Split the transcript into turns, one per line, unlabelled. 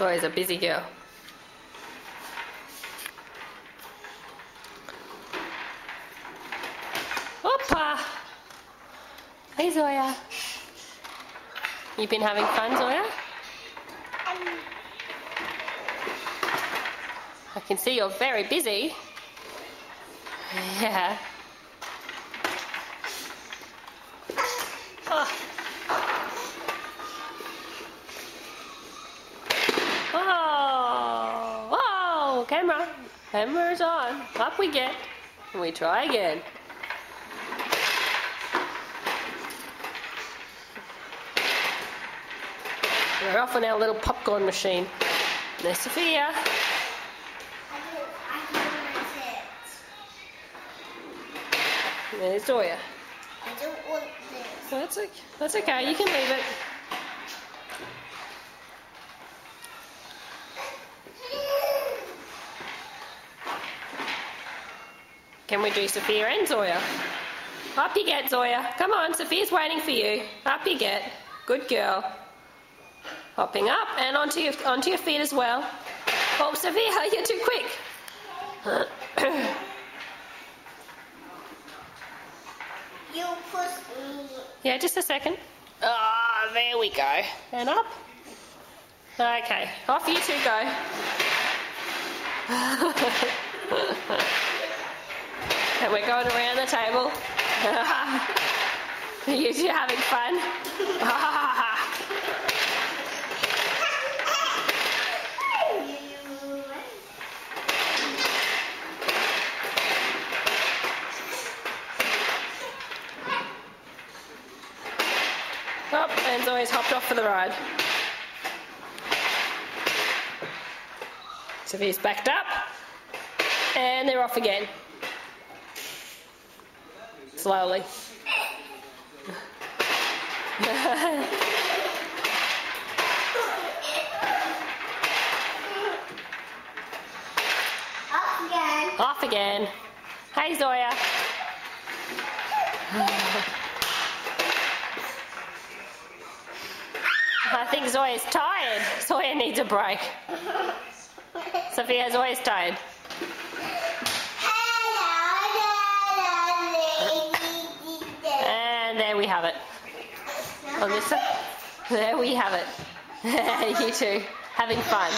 Zoya's a busy girl. Hoppa! Hey Zoya. You been having fun, Zoya? I can see you're very busy. Yeah. Oh. Oh. Whoa! Camera. Camera's on. Up we get. We try again. We're off on our little popcorn machine. There's Sophia. There's Zoya.
I don't want this.
That's okay. You can leave it. Can we do Sophia and Zoya? Up you get, Zoya. Come on, Sophia's waiting for you. Up you get. Good girl. Hopping up and onto your feet as well. Oh, Sophia, you're too quick.
You push me.
Yeah, just a second. Ah, oh, there we go. And up. Okay, off you two go. And we're going around the table. You two having fun? Oh, and Zoya's hopped off for the ride. Sophia's backed up. And they're off again. Slowly.
Up again.
Off again. Hey, Zoya. I think Zoya's tired. Zoya needs a break. Sophia, Zoya's tired. And there we have it. On this side, there we have it. You two having fun.